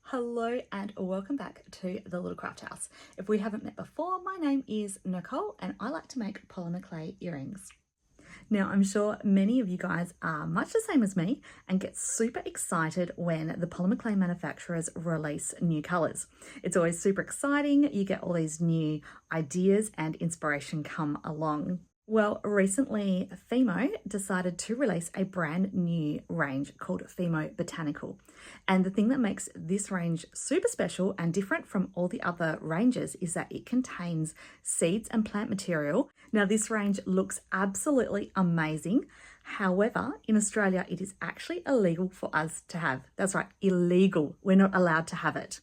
Hello and welcome back to the Little Craft House. If we haven't met before, my name is Nicole and I like to make polymer clay earrings. Now, I'm sure many of you guys are much the same as me and get super excited when the polymer clay manufacturers release new colours. It's always super exciting. You get all these new ideas and inspiration come along. Well, recently Fimo decided to release a brand new range called Fimo Botanical. And the thing that makes this range super special and different from all the other ranges is that it contains seeds and plant material. Now, this range looks absolutely amazing. However, in Australia, it is actually illegal for us to have. That's right, illegal. We're not allowed to have it.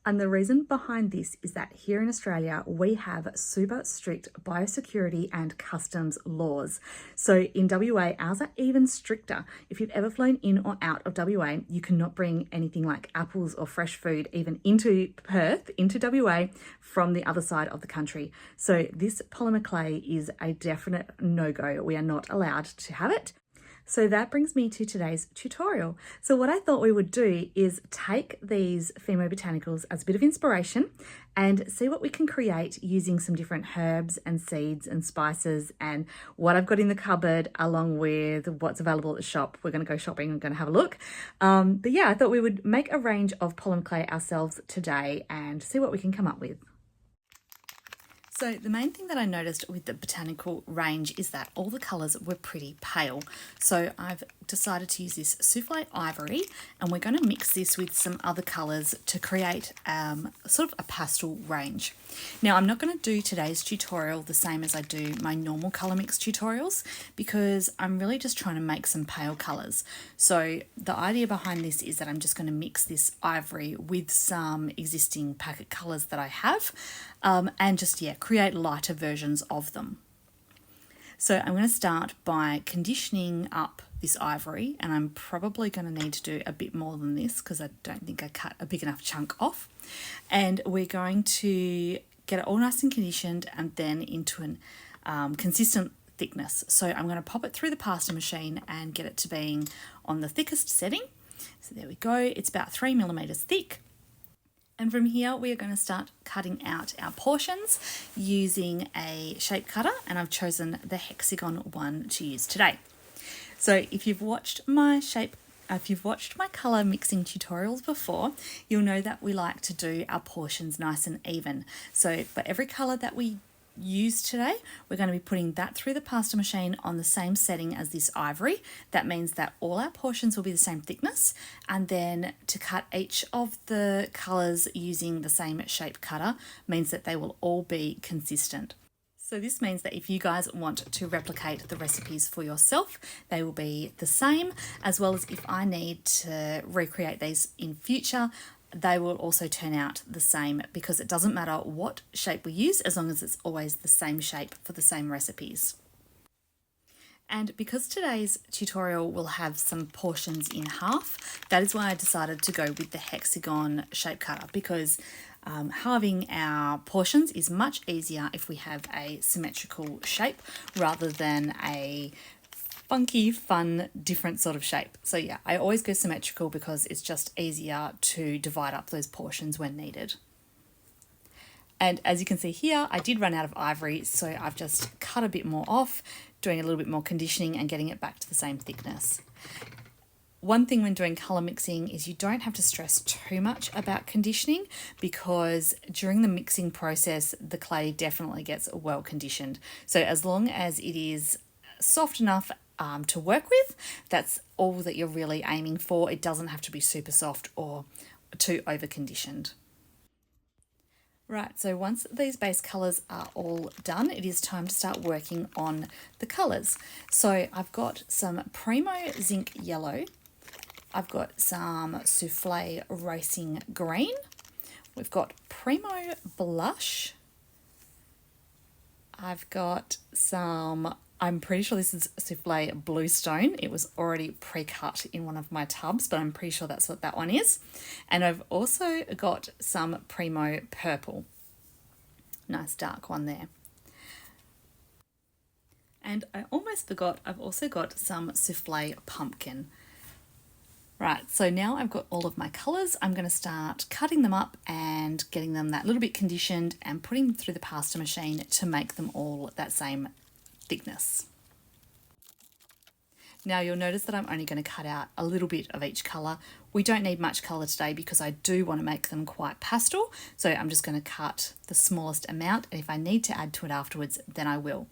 And the reason behind this is that here in Australia, we have super strict biosecurity and customs laws. So in WA, ours are even stricter. If you've ever flown in or out of WA, you cannot bring anything like apples or fresh food even into Perth, into WA, from the other side of the country. So this polymer clay is a definite no-go. We are not allowed to have it. So that brings me to today's tutorial. So what I thought we would do is take these Fimo Botanicals as a bit of inspiration and see what we can create using some different herbs and seeds and spices and what I've got in the cupboard along with what's available at the shop. We're going to go shopping and going to have a look. But yeah, I thought we would make a range of polymer clay ourselves today and see what we can come up with. So the main thing that I noticed with the botanical range is that all the colours were pretty pale. So I've decided to use this souffle ivory and we're going to mix this with some other colours to create sort of a pastel range. Now I'm not going to do today's tutorial the same as I do my normal colour mix tutorials because I'm really just trying to make some pale colours. So the idea behind this is that I'm just going to mix this ivory with some existing packet colours that I have and just, create lighter versions of them. So I'm going to start by conditioning up this ivory, and I'm probably going to need to do a bit more than this because I don't think I cut a big enough chunk off. And we're going to get it all nice and conditioned and then into an consistent thickness. So I'm going to pop it through the pasta machine and get it to being on the thickest setting. So there we go. It's about 3 millimeters thick. And from here, we are going to start cutting out our portions using a shape cutter, and I've chosen the hexagon one to use today. So if you've watched my colour mixing tutorials before, you'll know that we like to do our portions nice and even. So for every colour that we use today, we're going to be putting that through the pasta machine on the same setting as this ivory. That means that all our portions will be the same thickness, and then to cut each of the colours using the same shape cutter means that they will all be consistent. So this means that if you guys want to replicate the recipes for yourself, they will be the same, as well as if I need to recreate these in future, they will also turn out the same because it doesn't matter what shape we use as long as it's always the same shape for the same recipes. And because today's tutorial will have some portions in half, that is why I decided to go with the hexagon shape cutter because halving our portions is much easier if we have a symmetrical shape rather than a funky, fun, different sort of shape. So yeah, I always go symmetrical because it's just easier to divide up those portions when needed. And as you can see here, I did run out of ivory, so I've just cut a bit more off, doing a little bit more conditioning and getting it back to the same thickness. One thing when doing colour mixing is you don't have to stress too much about conditioning because during the mixing process, the clay definitely gets well conditioned. So as long as it is soft enough to work with, that's all that you're really aiming for. It doesn't have to be super soft or too over conditioned. Right, so once these base colours are all done, it is time to start working on the colours. So I've got some Primo Zinc Yellow, I've got some Souffle Racing Green, we've got Primo Blush, I've got some, I'm pretty sure this is Souffle Bluestone. It was already pre-cut in one of my tubs, but I'm pretty sure that's what that one is. And I've also got some Primo Purple. Nice dark one there. And I almost forgot, I've also got some Souffle Pumpkin. Right, so now I've got all of my colours. I'm going to start cutting them up and getting them that little bit conditioned and putting them through the pasta machine to make them all that same thickness. Now you'll notice that I'm only going to cut out a little bit of each colour. We don't need much colour today because I do want to make them quite pastel. So I'm just going to cut the smallest amount, and if I need to add to it afterwards, then I will.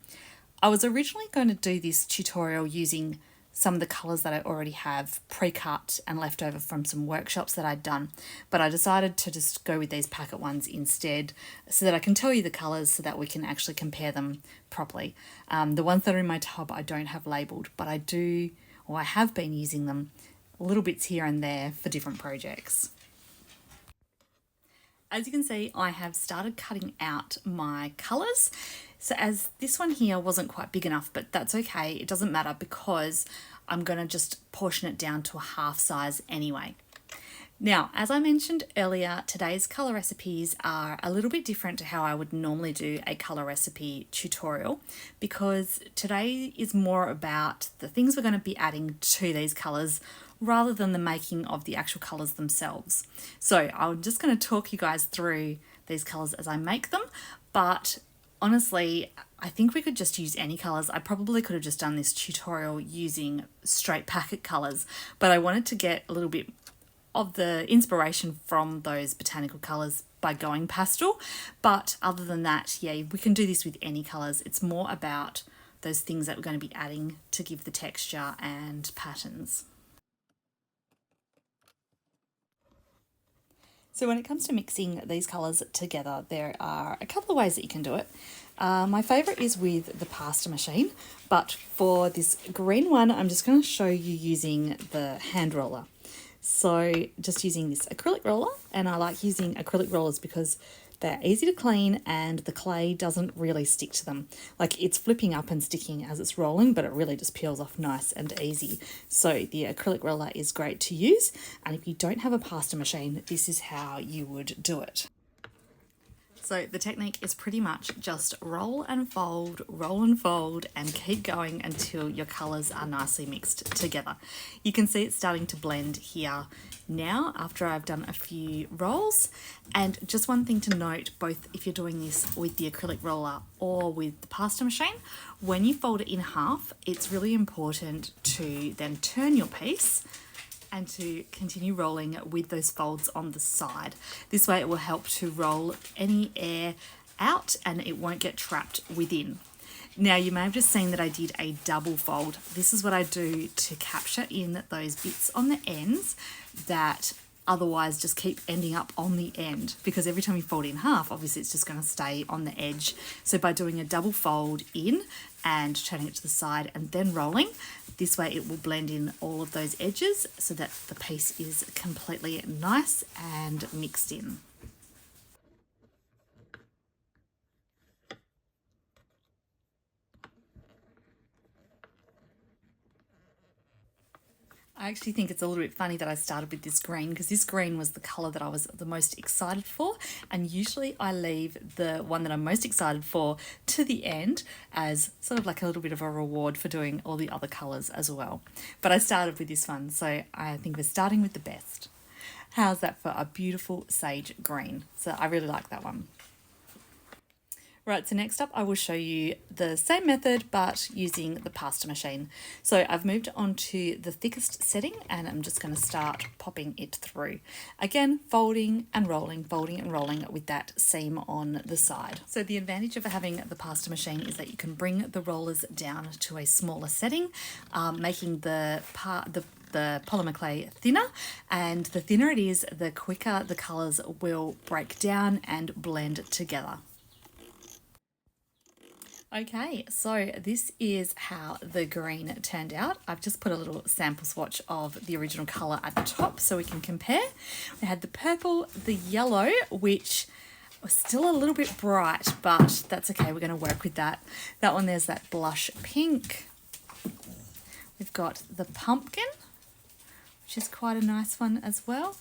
I was originally going to do this tutorial using some of the colours that I already have pre-cut and left over from some workshops that I'd done, but I decided to just go with these packet ones instead so that I can tell you the colours so that we can actually compare them properly. The ones that are in my tub I don't have labelled, but I do, or I have been using them little bits here and there for different projects. As you can see, I have started cutting out my colours. So as this one here wasn't quite big enough, but that's okay. It doesn't matter because I'm going to just portion it down to a half size anyway. Now, as I mentioned earlier, today's colour recipes are a little bit different to how I would normally do a colour recipe tutorial, because today is more about the things we're going to be adding to these colours rather than the making of the actual colours themselves. So I'm just going to talk you guys through these colours as I make them, but honestly, I think we could just use any colours. I probably could have just done this tutorial using straight packet colours, but I wanted to get a little bit of the inspiration from those botanical colours by going pastel. But other than that, yeah, we can do this with any colours. It's more about those things that we're going to be adding to give the texture and patterns. So when it comes to mixing these colours together, there are a couple of ways that you can do it. My favourite is with the pasta machine, but for this green one, I'm just going to show you using the hand roller. So just using this acrylic roller, and I like using acrylic rollers because they're easy to clean and the clay doesn't really stick to them. Like, it's flipping up and sticking as it's rolling, but it really just peels off nice and easy. So the acrylic roller is great to use. And if you don't have a pasta machine, this is how you would do it. So the technique is pretty much just roll and fold, and keep going until your colours are nicely mixed together. You can see it's starting to blend here now after I've done a few rolls. And just one thing to note, both if you're doing this with the acrylic roller or with the pasta machine, when you fold it in half, it's really important to then turn your piece and to continue rolling with those folds on the side. This way it will help to roll any air out and it won't get trapped within. Now, you may have just seen that I did a double fold. This is what I do to capture in those bits on the ends that otherwise just keep ending up on the end, because every time you fold in half, obviously it's just going to stay on the edge. So by doing a double fold in and turning it to the side and then rolling, this way it will blend in all of those edges so that the piece is completely nice and mixed in. I actually think it's a little bit funny that I started with this green, because this green was the colour that I was the most excited for, and usually I leave the one that I'm most excited for to the end as sort of like a little bit of a reward for doing all the other colours as well. But I started with this one, so I think we're starting with the best. How's that for a beautiful sage green? So I really like that one. Right, so next up I will show you the same method but using the pasta machine. So I've moved on to the thickest setting and I'm just going to start popping it through. Again, folding and rolling with that seam on the side. So the advantage of having the pasta machine is that you can bring the rollers down to a smaller setting, making the polymer clay thinner, and the thinner it is, the quicker the colours will break down and blend together. Okay, so this is how the green turned out. I've just put a little sample swatch of the original colour at the top so we can compare. We had the purple, the yellow, which was still a little bit bright, but that's okay, we're going to work with that. That one, there's that blush pink. We've got the pumpkin, which is quite a nice one as well,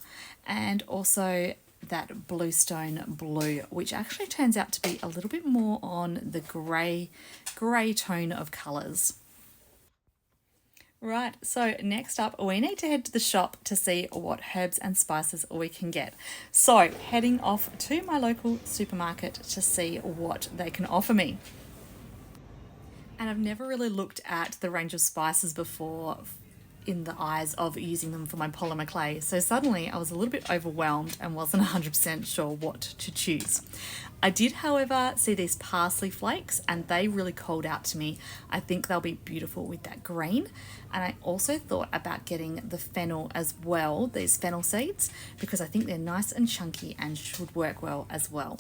and also that bluestone blue, which actually turns out to be a little bit more on the grey tone of colours. Right, so next up, we need to head to the shop to see what herbs and spices we can get. So, heading off to my local supermarket to see what they can offer me. And I've never really looked at the range of spices before in the eyes of using them for my polymer clay. So suddenly I was a little bit overwhelmed and wasn't 100% sure what to choose. I did, however, see these parsley flakes and they really called out to me. I think they'll be beautiful with that green. And I also thought about getting the fennel as well, these fennel seeds, because I think they're nice and chunky and should work well as well.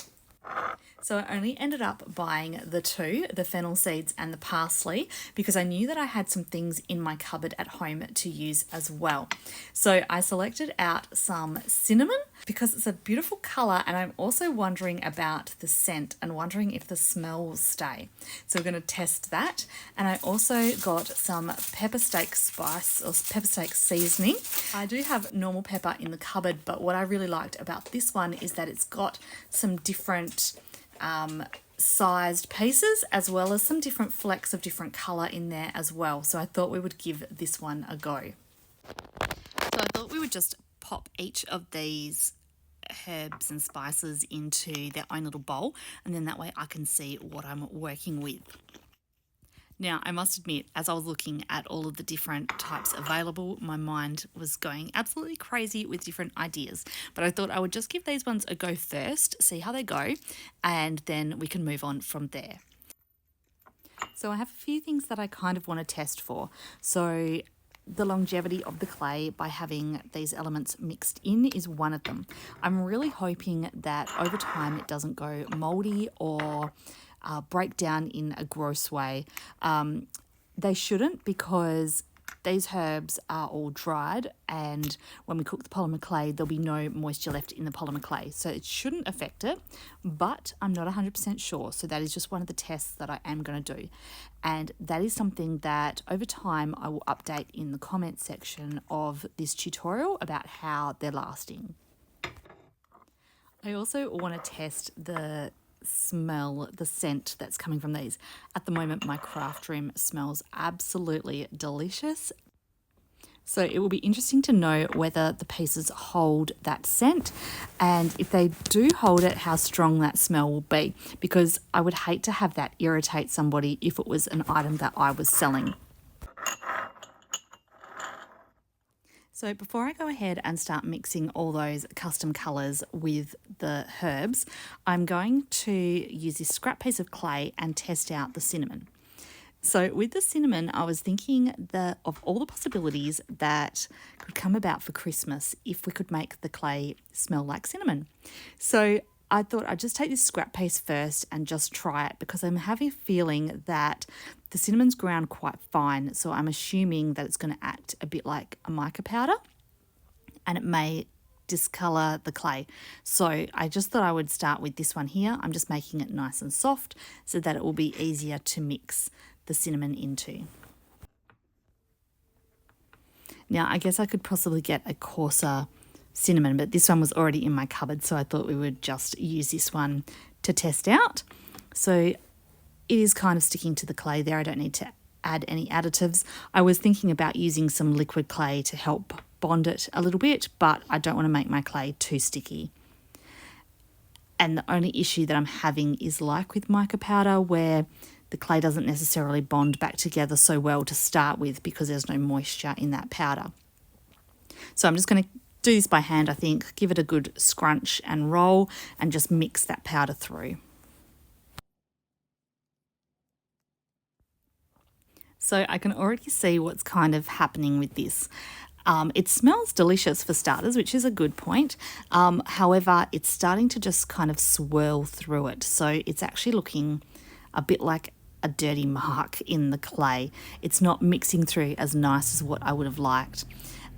So I only ended up buying the two, the fennel seeds and the parsley, because I knew that I had some things in my cupboard at home to use as well. So I selected out some cinnamon because it's a beautiful colour, and I'm also wondering about the scent and wondering if the smell will stay. So we're going to test that. And I also got some pepper steak spice or pepper steak seasoning. I do have normal pepper in the cupboard, but what I really liked about this one is that it's got some different sized pieces as well as some different flecks of different colour in there as well. So I thought we would give this one a go. So I thought we would just pop each of these herbs and spices into their own little bowl, and then that way I can see what I'm working with. Now, I must admit, as I was looking at all of the different types available, my mind was going absolutely crazy with different ideas. But I thought I would just give these ones a go first, see how they go, and then we can move on from there. So I have a few things that I kind of want to test for. So the longevity of the clay by having these elements mixed in is one of them. I'm really hoping that over time it doesn't go moldy or break down in a gross way. They shouldn't, because these herbs are all dried, and when we cook the polymer clay there'll be no moisture left in the polymer clay, so it shouldn't affect it, but I'm not 100% sure. So that is just one of the tests that I am going to do, and that is something that over time I will update in the comment section of this tutorial about how they're lasting. I also want to test the smell, the scent that's coming from these. At the moment, my craft room smells absolutely delicious. So it will be interesting to know whether the pieces hold that scent, and if they do hold it, how strong that smell will be, because I would hate to have that irritate somebody if it was an item that I was selling. So before I go ahead and start mixing all those custom colours with the herbs, I'm going to use this scrap piece of clay and test out the cinnamon. So with the cinnamon, I was thinking of all the possibilities that could come about for Christmas if we could make the clay smell like cinnamon. So I thought I'd just take this scrap piece first and just try it, because I'm having a feeling that the cinnamon's ground quite fine, so I'm assuming that it's going to act a bit like a mica powder and it may discolour the clay. So I just thought I would start with this one here. I'm just making it nice and soft so that it will be easier to mix the cinnamon into. Now I guess I could possibly get a coarser cinnamon, but this one was already in my cupboard, so I thought we would just use this one to test out. So it is kind of sticking to the clay there. I don't need to add any additives. I was thinking about using some liquid clay to help bond it a little bit, but I don't want to make my clay too sticky. And the only issue that I'm having is like with mica powder, where the clay doesn't necessarily bond back together so well to start with because there's no moisture in that powder. So I'm just going to do this by hand, I think, give it a good scrunch and roll and just mix that powder through. So I can already see what's kind of happening with this. It smells delicious for starters, which is a good point. However, it's starting to just kind of swirl through it. So it's actually looking a bit like a dirty mark in the clay. It's not mixing through as nice as what I would have liked.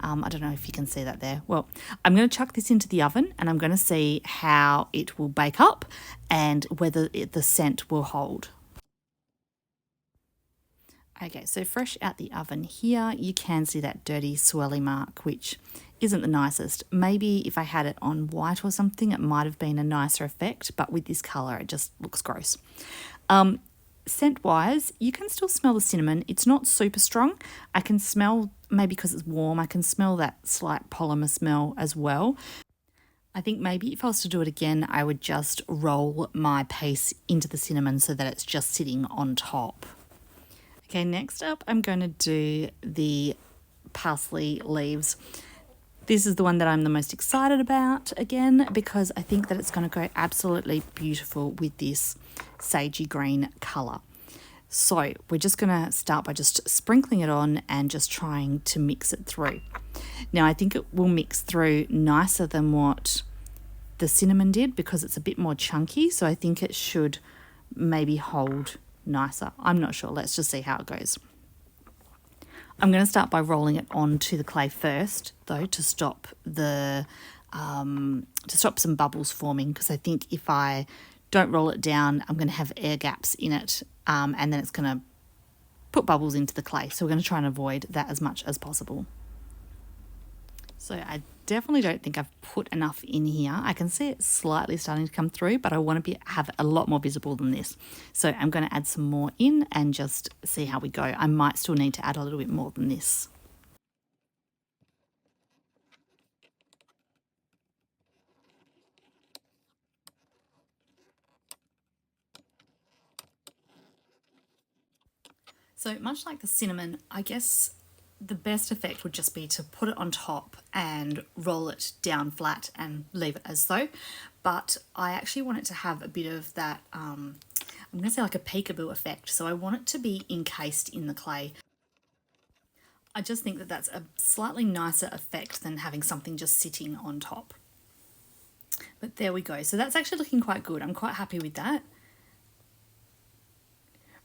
I don't know if you can see that there. Well, I'm going to chuck this into the oven and I'm going to see how it will bake up and whether the scent will hold. Okay, so fresh out the oven here, you can see that dirty swirly mark, which isn't the nicest. Maybe if I had it on white or something, it might have been a nicer effect, but with this colour, it just looks gross. scent-wise, you can still smell the cinnamon. It's not super strong. I can smell, maybe because it's warm, I can smell that slight polymer smell as well. I think maybe if I was to do it again, I would just roll my paste into the cinnamon so that it's just sitting on top. Okay, next up I'm going to do the parsley leaves. This is the one that I'm the most excited about again, because I think that it's going to go absolutely beautiful with this sagey green colour. So we're just going to start by just sprinkling it on and just trying to mix it through. Now I think it will mix through nicer than what the cinnamon did because it's a bit more chunky, so I think it should maybe hold nicer. I'm not sure. Let's just see how it goes. I'm going to start by rolling it onto the clay first, though, to stop some bubbles forming, because I think if I don't roll it down, I'm going to have air gaps in it, and then it's going to put bubbles into the clay. So we're going to try and avoid that as much as possible. So I definitely don't think I've put enough in here. I can see it slightly starting to come through, but I want to have a lot more visible than this. So I'm going to add some more in and just see how we go. I might still need to add a little bit more than this. So much like the cinnamon, I guess the best effect would just be to put it on top and roll it down flat and leave it as so. But I actually want it to have a bit of that, I'm going to say like a peekaboo effect. So I want it to be encased in the clay. I just think that that's a slightly nicer effect than having something just sitting on top. But there we go. So that's actually looking quite good. I'm quite happy with that.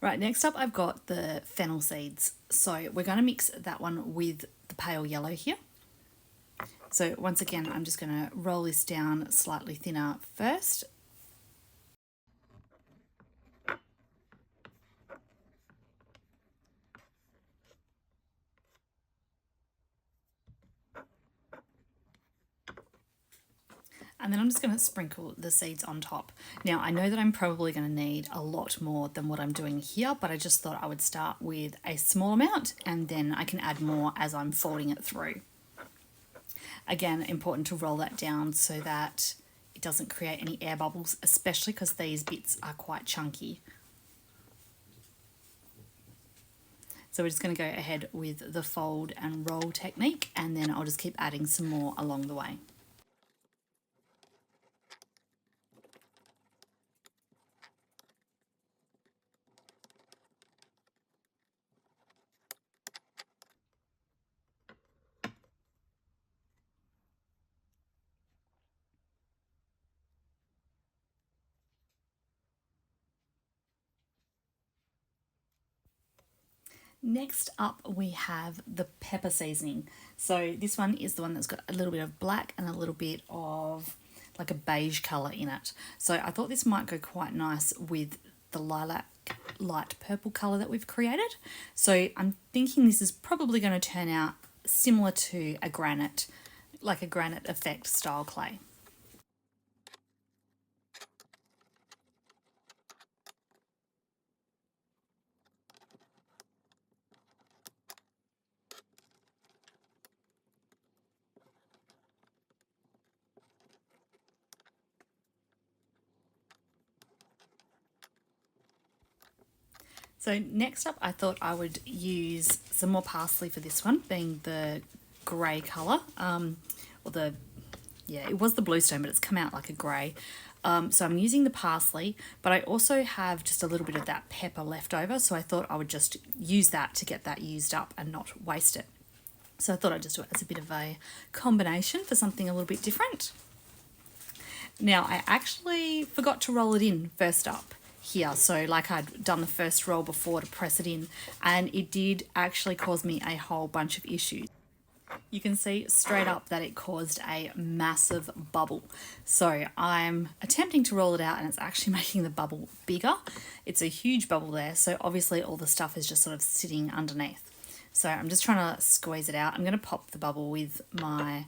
Right, next up I've got the fennel seeds. So we're going to mix that one with the pale yellow here. So once again, I'm just going to roll this down slightly thinner first. And then I'm just going to sprinkle the seeds on top. Now, I know that I'm probably going to need a lot more than what I'm doing here, but I just thought I would start with a small amount and then I can add more as I'm folding it through. Again, important to roll that down so that it doesn't create any air bubbles, especially because these bits are quite chunky. So we're just going to go ahead with the fold and roll technique, and then I'll just keep adding some more along the way. Next up we have the pepper seasoning. So this one is the one that's got a little bit of black and a little bit of like a beige colour in it. So I thought this might go quite nice with the lilac light purple colour that we've created. So I'm thinking this is probably going to turn out similar to a granite, like a granite effect style clay. So next up, I thought I would use some more parsley for this one, being the grey colour, it was the bluestone, but it's come out like a grey. So I'm using the parsley, but I also have just a little bit of that pepper left over, so I thought I would just use that to get that used up and not waste it. So I thought I'd just do it as a bit of a combination for something a little bit different. Now, I actually forgot to roll it in first up here, so like I'd done the first roll before to press it in, and it did actually cause me a whole bunch of issues. You can see straight up that it caused a massive bubble. So I'm attempting to roll it out and it's actually making the bubble bigger. It's a huge bubble there, so obviously all the stuff is just sort of sitting underneath. So I'm just trying to squeeze it out. I'm going to pop the bubble with my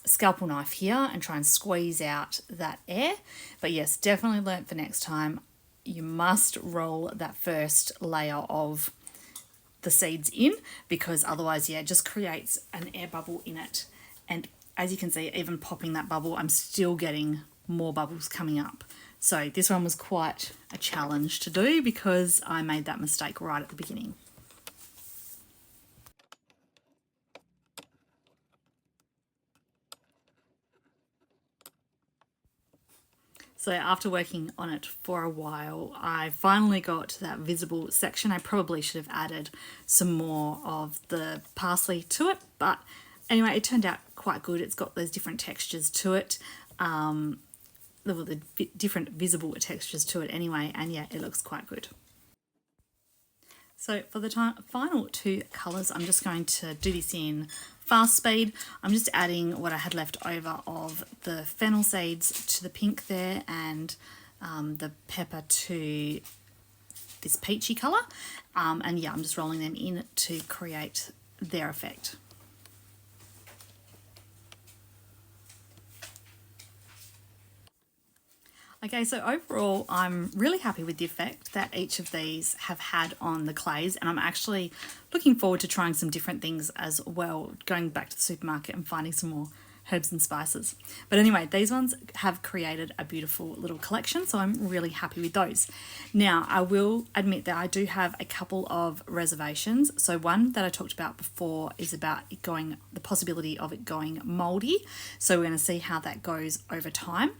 scalpel knife here and try and squeeze out that air. But yes, definitely learnt for next time. you must roll that first layer of the seeds in, because otherwise, yeah, it just creates an air bubble in it. And as you can see, even popping that bubble, I'm still getting more bubbles coming up. So this one was quite a challenge to do because I made that mistake right at the beginning. So after working on it for a while, I finally got to that visible section. I probably should have added some more of the parsley to it, but anyway, it turned out quite good. It's got those different textures to it, the different visible textures to it anyway, and yeah, it looks quite good. So for the final two colours, I'm just going to do this in fast speed. I'm just adding what I had left over of the fennel seeds to the pink there, and the pepper to this peachy colour. And yeah, I'm just rolling them in to create their effect. Okay, so overall, I'm really happy with the effect that each of these have had on the clays, and I'm actually looking forward to trying some different things as well, going back to the supermarket and finding some more herbs and spices. But anyway, these ones have created a beautiful little collection, so I'm really happy with those. Now, I will admit that I do have a couple of reservations. So one that I talked about before is about it going, the possibility of it going moldy. So we're going to see how that goes over time.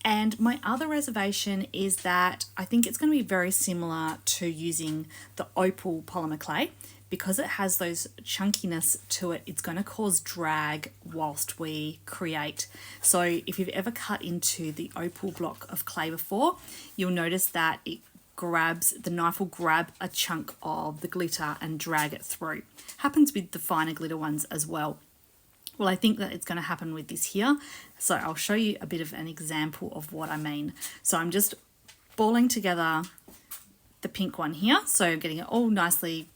And my other reservation is that I think it's going to be very similar to using the opal polymer clay. Because it has those chunkiness to it, it's going to cause drag whilst we create. So if you've ever cut into the opal block of clay before, you'll notice that the knife will grab a chunk of the glitter and drag it through. Happens with the finer glitter ones as well. Well, I think that it's going to happen with this here. So I'll show you a bit of an example of what I mean. So I'm just balling together the pink one here. So I'm getting it all nicely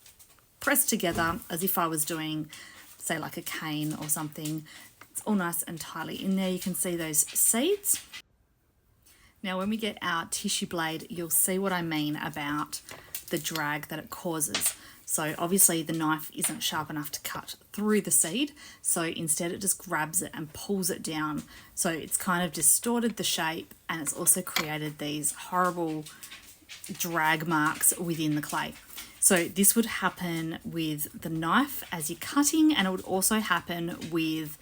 pressed together as if I was doing, say, like a cane or something. It's all nice and tightly in there. You can see those seeds. Now, when we get our tissue blade, you'll see what I mean about the drag that it causes. So obviously the knife isn't sharp enough to cut through the seed, so instead it just grabs it and pulls it down. So it's kind of distorted the shape, and it's also created these horrible drag marks within the clay. So this would happen with the knife as you're cutting, and it would also happen with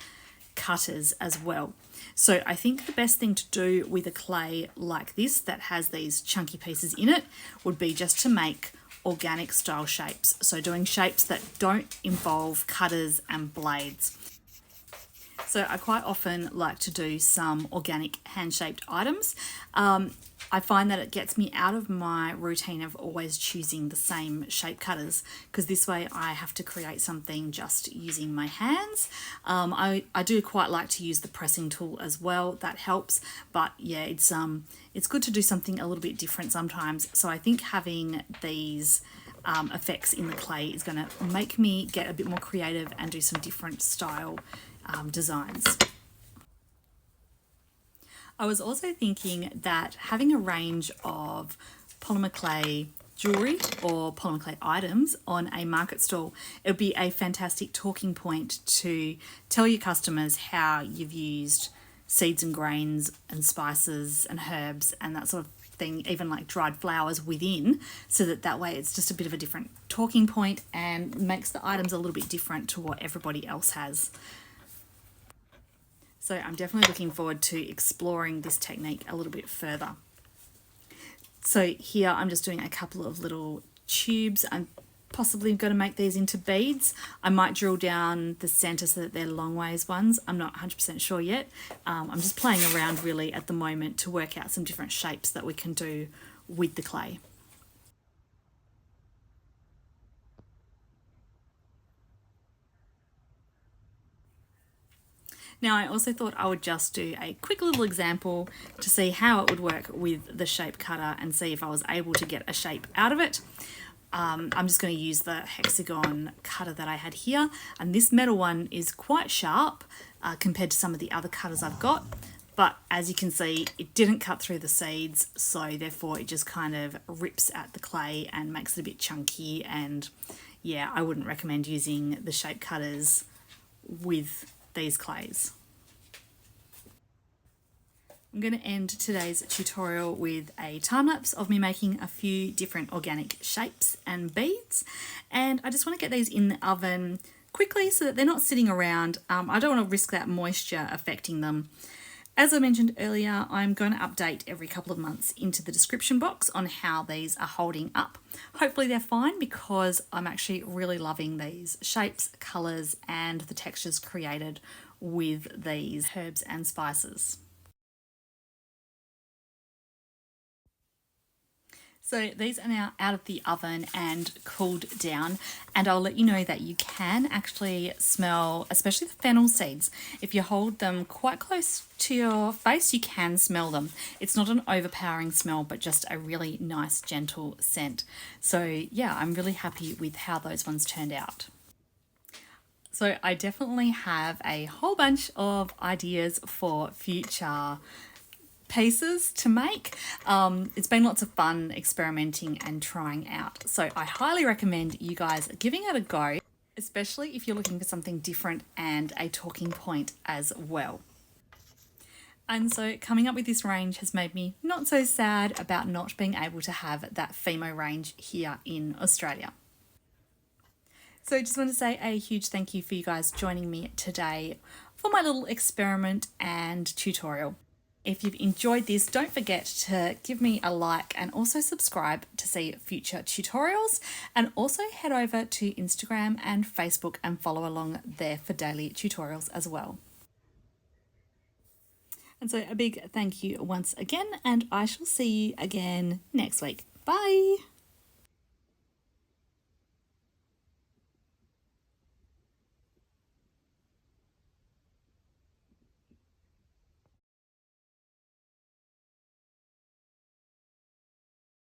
cutters as well. So I think the best thing to do with a clay like this that has these chunky pieces in it would be just to make organic style shapes. So doing shapes that don't involve cutters and blades. So I quite often like to do some organic hand-shaped items. I find that it gets me out of my routine of always choosing the same shape cutters, because this way I have to create something just using my hands. I do quite like to use the pressing tool as well. That helps, but yeah, it's good to do something a little bit different sometimes. So I think having these effects in the clay is going to make me get a bit more creative and do some different style designs. I was also thinking that having a range of polymer clay jewellery or polymer clay items on a market stall, it would be a fantastic talking point to tell your customers how you've used seeds and grains and spices and herbs and that sort of thing, even like dried flowers within, so that way it's just a bit of a different talking point and makes the items a little bit different to what everybody else has. So I'm definitely looking forward to exploring this technique a little bit further. So here I'm just doing a couple of little tubes. I'm possibly going to make these into beads. I might drill down the center so that they're long ways ones. I'm not 100% sure yet. I'm just playing around really at the moment to work out some different shapes that we can do with the clay. Now, I also thought I would just do a quick little example to see how it would work with the shape cutter and see if I was able to get a shape out of it. I'm just going to use the hexagon cutter that I had here, and this metal one is quite sharp compared to some of the other cutters I've got. but as you can see, it didn't cut through the seeds, so therefore it just kind of rips at the clay and makes it a bit chunky. And yeah, I wouldn't recommend using the shape cutters with these clays. I'm going to end today's tutorial with a time lapse of me making a few different organic shapes and beads, and I just want to get these in the oven quickly so that they're not sitting around. I don't want to risk that moisture affecting them. As I mentioned earlier, I'm going to update every couple of months into the description box on how these are holding up. Hopefully they're fine, because I'm actually really loving these shapes, colours and the textures created with these herbs and spices. So these are now out of the oven and cooled down, and I'll let you know that you can actually smell, especially the fennel seeds. If you hold them quite close to your face, you can smell them. It's not an overpowering smell, but just a really nice, gentle scent. So yeah, I'm really happy with how those ones turned out. So I definitely have a whole bunch of ideas for future pieces to make. It's been lots of fun experimenting and trying out, so I highly recommend you guys giving it a go, especially if you're looking for something different and a talking point as well. And so coming up with this range has made me not so sad about not being able to have that Fimo range here in Australia. So I just want to say a huge thank you for you guys joining me today for my little experiment and tutorial. If you've enjoyed this, don't forget to give me a like and also subscribe to see future tutorials, and also head over to Instagram and Facebook and follow along there for daily tutorials as well. And so a big thank you once again, and I shall see you again next week. Bye!